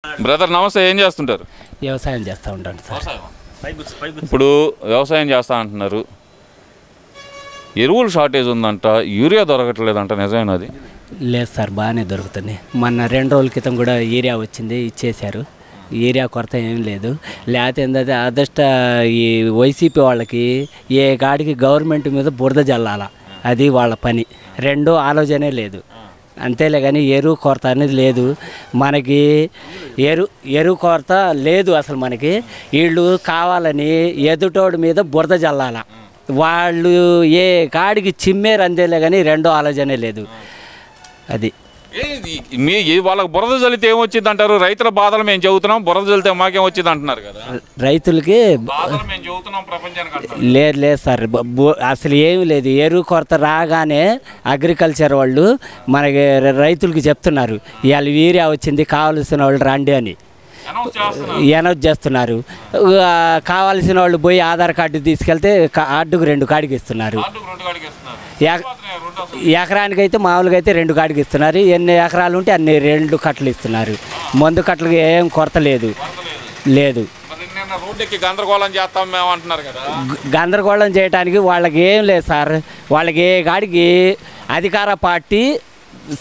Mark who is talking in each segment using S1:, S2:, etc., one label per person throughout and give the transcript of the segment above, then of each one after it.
S1: Brother నమస్తే, ఏం చేస్తుంటారు?
S2: వ్యవసాయం చేస్తూ ఉంటాను సార్.
S1: ఇప్పుడు వ్యవసాయం చేస్తా అంటున్నారు, ఎరువులు షార్టేజ్ ఉందంట, యూరియా దొరకట్లేదంట, నిజమేనది?
S2: లేదు సార్, బాగానే దొరుకుతుంది. మొన్న 2 రోజుల క్రితం కూడా యూరియా వచ్చింది, ఇచ్చేశారు. యూరియా కొరత ఏం లేదు. లేకపోతే ఏంటంటే అదృష్ట ఈ వైసీపీ వాళ్ళకి ఏ గాడికి గవర్నమెంట్ మీద బురద జల్లాల, అది వాళ్ళ పని. రెండో ఆలోచనే లేదు. అంతేలే కానీ ఎరువు కొరత అనేది లేదు మనకి. ఎరువు కొరత లేదు అసలు మనకి. వీళ్ళు కావాలని ఎదుటోడి మీద బురద జల్లాల, వాళ్ళు ఏ కాడికి చిమ్మేరు, అంతేలే కానీ రెండో ఆలోచనే లేదు. అది
S1: మీ వాళ్ళకి బురద జల్లితే ఏమొచ్చింది అంటారు? రైతుల బాధలు మేము చెబుతున్నాం, బురద జల్లితే మాకేం వచ్చింది అంటున్నారు కదా.
S2: రైతులకి లేదు సార్, అసలు ఏమి లేదు. ఎరువు కొరత రాగానే అగ్రికల్చర్ వాళ్ళు మనకి రైతులకి చెప్తున్నారు, ఇవాళ యూరియా వచ్చింది, కావాల్సిన వాళ్ళు రండి అని అనౌన్స్ చేస్తున్నారు. కావాల్సిన వాళ్ళు పోయి ఆధార్ కార్డు తీసుకెళ్తే అడ్డుకు 2 కాడికి ఇస్తున్నారు. ఎకరానికి అయితే మామూలుగా అయితే 2 కాడికి ఇస్తున్నారు. ఎన్ని ఎకరాలు ఉంటే అన్ని 2 కట్టలు ఇస్తున్నారు. మందు కట్టలకు ఏం కొరత లేదు. గందరగోళం చేయడానికి వాళ్ళకి ఏం లేదు సార్. వాళ్ళకి ఏ కాడికి అధికార పార్టీ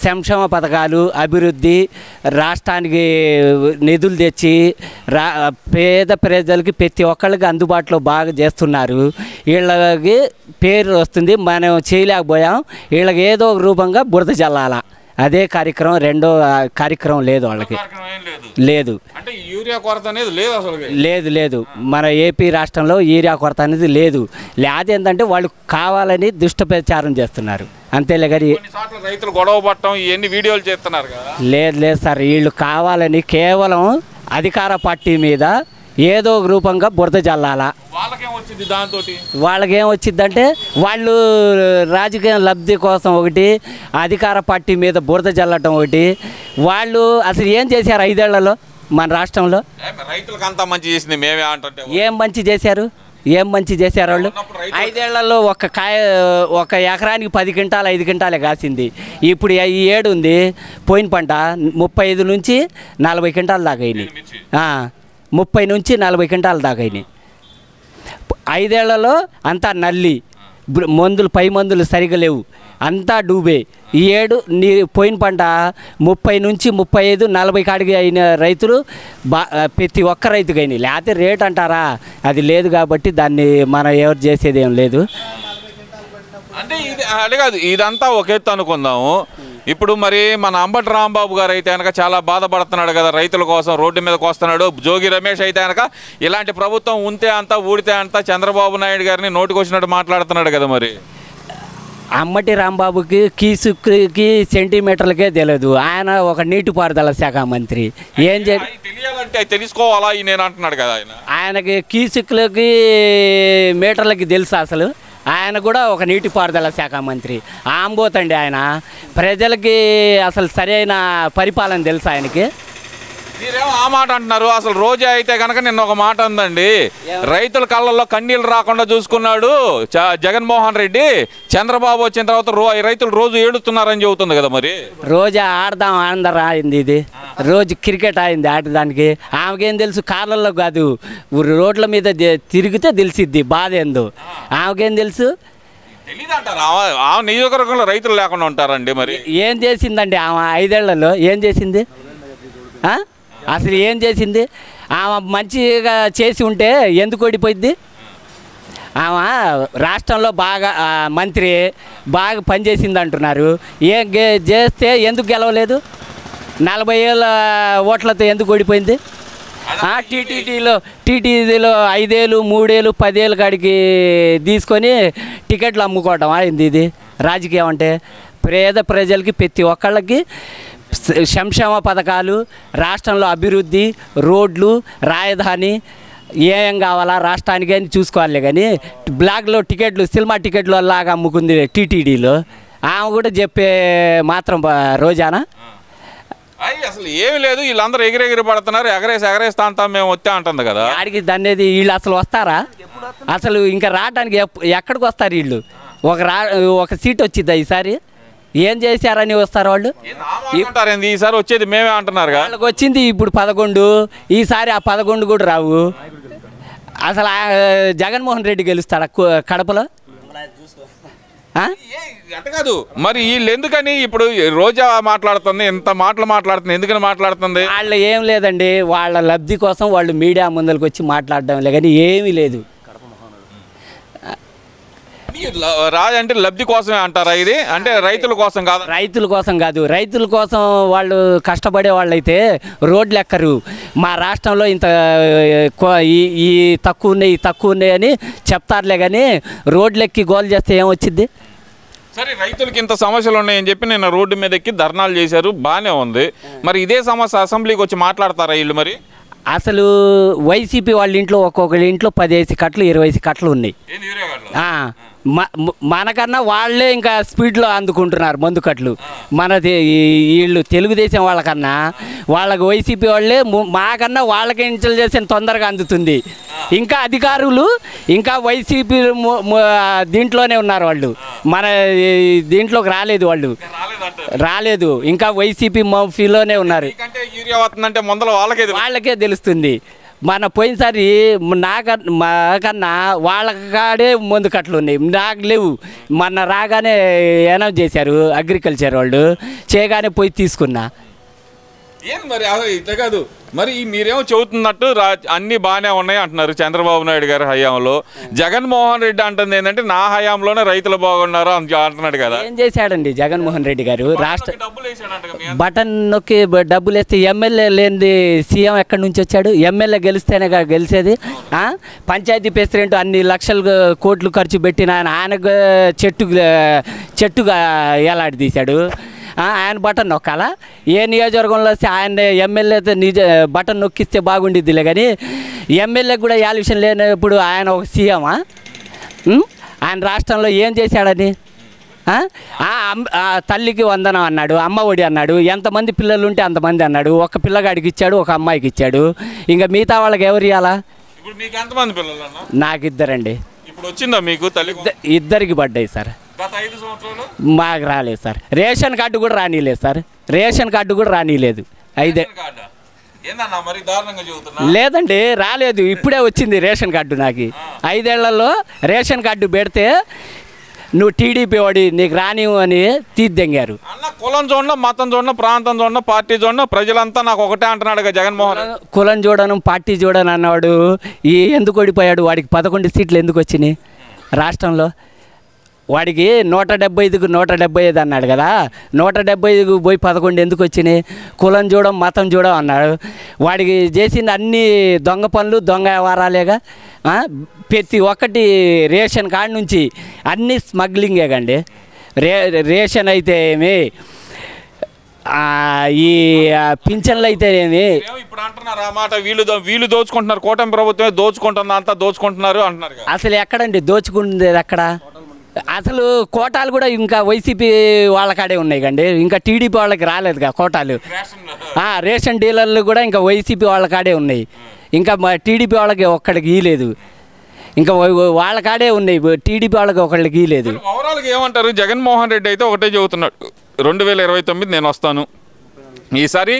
S2: సంక్షేమ పథకాలు, అభివృద్ధి, రాష్ట్రానికి నిధులు తెచ్చి పేద ప్రజలకి ప్రతి ఒక్కళ్ళకి అందుబాటులో బాగా చేస్తున్నారు. వీళ్ళకి పేరు వస్తుంది, మనం చేయలేకపోయాం. వీళ్ళకి ఏదో ఒక రూపంగా బురద జల్లాల, అదే కార్యక్రమం. రెండో కార్యక్రమం లేదు వాళ్ళకి. లేదు లేదు మన ఏపీ రాష్ట్రంలో యూరియా కొరత అనేది లేదు. లేదు ఏంటంటే వాళ్ళు కావాలని దుష్టప్రచారం చేస్తున్నారు, అంతేలే కానీ
S1: రైతులు గొడవ పట్టడం ఇవన్నీ వీడియోలు చేస్తున్నారు కదా.
S2: లేదు సార్, వీళ్ళు కావాలని కేవలం అధికార పార్టీ మీద ఏదో ఒక రూపంగా బురద జల్లాల. వాళ్ళకేం వచ్చిందంటే వాళ్ళు రాజకీయ లబ్ధి కోసం ఒకటి, అధికార పార్టీ మీద బురద జల్లటం ఒకటి. వాళ్ళు అసలు ఏం చేశారు 5 ఏళ్లలో మన రాష్ట్రంలో?
S1: రైతులకు అంతా మంచి చేసింది మేమే అంటే
S2: ఏం మంచి చేశారు? వాళ్ళు 5 ఏళ్లలో ఒక ఎకరానికి 10 క్వింటాలు 5 క్వింటాలే కాసింది. ఇప్పుడు ఈ ఏడు ఉంది, పోయిన పంట 35 నుంచి 40 క్వింటాలు దాకా అయినాయి. 30 నుంచి 40 క్వింటాలు దాకా అయినాయి. 5 ఏళ్లలో అంతా నల్లి, పై మందులు సరిగా లేవు, అంతా డూబే. ఈ ఏడు పోయిన పంట 30 నుంచి 35 40 కాడికి అయిన రైతులు ప్రతి ఒక్క రైతుకి అయినాయి. లేకపోతే రేట్ అంటారా, అది లేదు. కాబట్టి దాన్ని మనం ఎవరు చేసేది ఏం లేదు.
S1: అంటే ఇది అదే కాదు, ఇదంతా ఒక ఎత్తు అనుకుందాము. ఇప్పుడు మరి మన అంబటి రాంబాబు గారు అయితే కనుక చాలా బాధపడుతున్నాడు కదా, రైతుల కోసం రోడ్డు మీదకి వస్తున్నాడు. జోగి రమేష్ అయితే కనుక ఇలాంటి ప్రభుత్వం ఉంటే అంతా ఊడితే అంతా చంద్రబాబు నాయుడు గారిని నోటికి వచ్చినట్టు మాట్లాడుతున్నాడు కదా. మరి
S2: అంబటి రాంబాబుకి కీసుకి సెంటీమీటర్లకే తెలియదు. ఆయన ఒక నీటిపారుదల శాఖ మంత్రి. ఏం
S1: తెలియాలంటే తెలుసుకోవాలా నేను అంటున్నాడు కదా.
S2: ఆయనకి కీసుకులకి మీటర్లకి తెలుసు. అసలు ఆయన కూడా ఒక నీటిపారుదల శాఖ మంత్రి. ఆంబోతండి ఆయన. ప్రజలకి అసలు సరైన పరిపాలన తెలుసు ఆయనకి.
S1: మీరేమో ఆ మాట అంటున్నారు. అసలు రోజా అయితే కనుక నిన్న ఒక మాట ఉందండి, రైతుల కళ్ళల్లో కన్నీళ్ళు రాకుండా చూసుకున్నాడు జగన్మోహన్ రెడ్డి, చంద్రబాబు వచ్చిన తర్వాత రైతులు రోజు ఏడుతున్నారని చెబుతుంది కదా. మరి
S2: రోజా ఆడదాం అందరు అయింది, ఇది రోజు క్రికెట్ అయింది ఆడదానికి. ఆమెకేం తెలుసు? కార్లలో కాదు, రోడ్ల మీద తిరిగితే తెలిసిద్ది బాధ ఏందో. ఆమెకేం తెలుసు?
S1: నియోజకవర్గంలో రైతులు లేకుండా ఉంటారండి. మరి
S2: ఏం చేసిందండి ఆమె 5 ఏళ్లలో? ఏం చేసింది? అసలు ఏం చేసింది? ఆమె మంచిగా చేసి ఉంటే ఎందుకు ఓడిపోయింది? ఆమె రాష్ట్రంలో బాగా మంత్రి, బాగా పనిచేసింది అంటున్నారు. ఏం చేస్తే ఎందుకు గెలవలేదు? 40 ఏళ్ళ ఓట్లతో ఎందుకు ఓడిపోయింది? టీటీడీలో 5 ఏళ్ళు 3 ఏళ్ళు 10 ఏళ్ళ కాడికి తీసుకొని టికెట్లు అమ్ముకోవటం అయింది. ఇది రాజకీయం అంటే పేద ప్రజలకి ప్రతి ఒక్కళ్ళకి సంక్షేమ పథకాలు, రాష్ట్రంలో అభివృద్ధి, రోడ్లు, రాజధాని ఏం కావాలా రాష్ట్రానికి అని చూసుకోవాలి. కానీ బ్లాక్లో టికెట్లు, సినిమా టికెట్లు అలాగా అమ్ముకుంది టీటీడీలో. ఆమె కూడా చెప్పే మాత్రం రోజానా?
S1: అసలు ఏమి లేదు, వీళ్ళందరూ ఎగిరెగిరి పడుతున్నారు, ఎగరేస్తా అంతా మేము వచ్చా అంటుంది కదా.
S2: ఆడికి దాన్ని వీళ్ళు అసలు వస్తారా? అసలు ఇంకా రావడానికి ఎక్కడికి వస్తారు వీళ్ళు? ఒక సీట్ వచ్చిద్దా ఈసారి? ఏం చేశారని వస్తారు వాళ్ళు?
S1: అంటారేంది ఈసారి వచ్చేది మేమే అంటున్నారు.
S2: వాళ్ళకి వచ్చింది ఇప్పుడు 11, ఈసారి ఆ 11 కూడా రావు. అసలు జగన్మోహన్ రెడ్డి గెలుస్తాడా కడపలో?
S1: అంటే కాదు మరి వీళ్ళు ఎందుకని ఇప్పుడు రోజా మాట్లాడుతుంది, ఎంత మాటలు మాట్లాడుతుంది, ఎందుకని మాట్లాడుతుంది?
S2: వాళ్ళు ఏం లేదండి, వాళ్ళ లబ్ధి కోసం వాళ్ళు మీడియా ముందరికి వచ్చి మాట్లాడడం లే కానీ ఏమీ లేదు.
S1: రాజు అంటే లబ్ధి కోసమే అంటారా ఇది? అంటే రైతుల కోసం కాదు.
S2: రైతుల కోసం కాదు, రైతుల కోసం వాళ్ళు కష్టపడే వాళ్ళైతే రోడ్లు ఎక్కరు. మా రాష్ట్రంలో ఇంత ఈ తక్కువ ఉన్నాయి అని చెప్తారులే కానీ రోడ్లు ఎక్కి గోల్ చేస్తే ఏమొచ్చింది?
S1: సరే, రైతులకి ఇంత సమస్యలు ఉన్నాయని చెప్పి నేను రోడ్డు మీద ఎక్కి ధర్నాలు చేశారు, బాగానే ఉంది. మరి ఇదే సమస్య అసెంబ్లీకి వచ్చి మాట్లాడతారా వీళ్ళు? మరి
S2: అసలు వైసీపీ వాళ్ళ ఇంట్లో ఒక్కొక్కరి ఇంట్లో 10 కట్టలు 20 కట్టలు ఉన్నాయి. మనకన్నా వాళ్ళే ఇంకా స్పీడ్లో అందుకుంటున్నారు మందు కట్లు. మనది వీళ్ళు తెలుగుదేశం వాళ్ళకన్నా వాళ్ళకి వైసీపీ వాళ్ళే మాకన్నా వాళ్ళకి ఇంటెలిజెన్స్ తొందరగా అందుతుంది. ఇంకా అధికారులు ఇంకా వైసీపీ దీంట్లోనే ఉన్నారు వాళ్ళు, మన దీంట్లోకి రాలేదు ఇంకా వైసీపీ మఫీలోనే ఉన్నారు. వాళ్ళకే తెలుస్తుంది. మన పోయినసారి మాకన్నా వాళ్ళ కాడే మందు కట్టలు ఉన్నాయి, నాకు లేవు. మొన్న రాగానే అనౌన్స్ చేశారు అగ్రికల్చర్ వాళ్ళు, చేయగానే పోయి తీసుకున్నా.
S1: ఏం మరి ఇట్లా కాదు, మరి మీరేమో చెబుతున్నట్టు అన్నీ బాగానే ఉన్నాయి అంటున్నారు చంద్రబాబు నాయుడు గారి హయాంలో. జగన్మోహన్ రెడ్డి అంటుంది ఏంటంటే నా హయాంలోనే రైతులు బాగున్నారు అంటున్నాడు కదా.
S2: ఏం చేశాడండి జగన్మోహన్ రెడ్డి గారు? రాష్ట్ర బటన్ నొక్కి డబ్బులు వేస్తే ఎమ్మెల్యే లేనిది సీఎం ఎక్కడి నుంచి వచ్చాడు? ఎమ్మెల్యే గెలిస్తేనే గెలిచేది. పంచాయతీ ప్రెసిడెంట్ అన్ని లక్షల కోట్లు ఖర్చు పెట్టిన ఆయనకు చెట్టుగా ఎలాంటి తీశాడు. ఆయన బటన్ నొక్కాలా? ఏ నియోజకవర్గంలో వస్తే ఆయన ఎమ్మెల్యే బటన్ నొక్కిస్తే బాగుండిద్దిలే కానీ ఎమ్మెల్యే కూడా యాల్యూషన్ లేనప్పుడు ఆయన ఒక సీఎమా? ఆయన రాష్ట్రంలో ఏం చేశాడని? తల్లికి వందనం అన్నాడు, అమ్మ ఒడి అన్నాడు, ఎంతమంది పిల్లలు ఉంటే అంతమంది అన్నాడు. ఒక పిల్లగాడికి ఇచ్చాడు, ఒక అమ్మాయికి ఇచ్చాడు. ఇంకా మిగతా వాళ్ళకి ఎవరు ఇవ్వాలా? నాకు ఇద్దరండి.
S1: ఇప్పుడు వచ్చిందా మీకు తల్లి?
S2: ఇద్దరికి పడ్డాయి సార్. మాకు రాలేదు సార్. రేషన్ కార్డు కూడా రానిలేదు సార్. రేషన్ కార్డు కూడా రానిలేదు. లేదండి, రాలేదు. ఇప్పుడే వచ్చింది రేషన్ కార్డు. నాకు 5 ఏళ్లలో రేషన్ కార్డు పెడితే నువ్వు టీడీపీ వాడి నీకు రానివు అని తీద్దెంగారు.
S1: కులం చూడను, మతం చూడను, ప్రాంతం చూడను, పార్టీ చూడను, ప్రజలంతా నాకు ఒకటే అంటున్నాడు జగన్మోహన్.
S2: కులం చూడను, పార్టీ చూడను అన్నవాడు ఎందుకు ఓడిపోయాడు? వాడికి 11 సీట్లు ఎందుకు వచ్చినాయి రాష్ట్రంలో? వాడికి 175కు 175 అన్నాడు కదా, 175కు పోయి 11 ఎందుకు వచ్చినాయి? కులం చూడం, మతం చూడం అన్నాడు. వాడికి చేసిన అన్ని దొంగ పనులు, దొంగ వ్యవహారాలేగా. ప్రతి ఒక్కటి రేషన్ కార్డు నుంచి అన్ని స్మగ్లింగే కండి. రేషన్ అయితే ఏమి, ఈ పింఛన్లు అయితే ఏమి.
S1: ఇప్పుడు అంటున్నారు ఆ మాట, వీళ్ళు దోచుకుంటున్నారు, కూటమి ప్రభుత్వమే దోచుకుంటుంది, అంతా దోచుకుంటున్నారు అంటున్నారు.
S2: అసలు ఎక్కడండి దోచుకుండేది? ఎక్కడ? అసలు కోటాలు కూడా ఇంకా వైసీపీ వాళ్ళ కాడే ఉన్నాయి కండి, ఇంకా టీడీపీ వాళ్ళకి రాలేదుగా కోటాలు. రేషన్ డీలర్లు కూడా ఇంకా వైసీపీ వాళ్ళ కాడే ఉన్నాయి, ఇంకా టీడీపీ వాళ్ళకి ఒక్కడికి ఇయలేదు. ఇంకా వాళ్ళ కాడే ఉన్నాయి, టీడీపీ వాళ్ళకి ఒకళ్ళకి ఇయలేదు.
S1: ఓవరాల్గా ఏమంటారు? జగన్మోహన్ రెడ్డి అయితే ఒకటే చెబుతున్నాడు, 2029 నేను వస్తాను, ఈసారి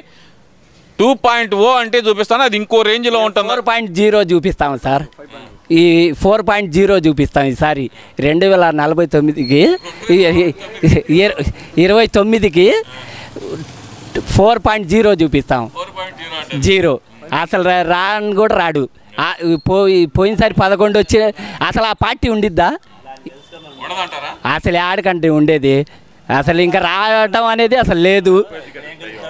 S1: 2.0 అంటే చూపిస్తాను, అది ఇంకో రేంజ్లో ఉంటుంది.
S2: 4.0 చూపిస్తాము సార్. ఈ 4.0 చూపిస్తాం ఈసారి. 2049కి 29కి 4.0 చూపిస్తాం. 0 అసలు రాను కూడా రాడు. పోయినసారి 11 వచ్చి అసలు ఆ పార్టీ ఉండిద్దా? అసలు ఆడకంటే ఉండేది అసలు ఇంకా రావటం అనేది అసలు లేదు.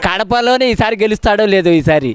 S2: కడపలోనే ఈసారి గెలుస్తాడో లేదో ఈసారి.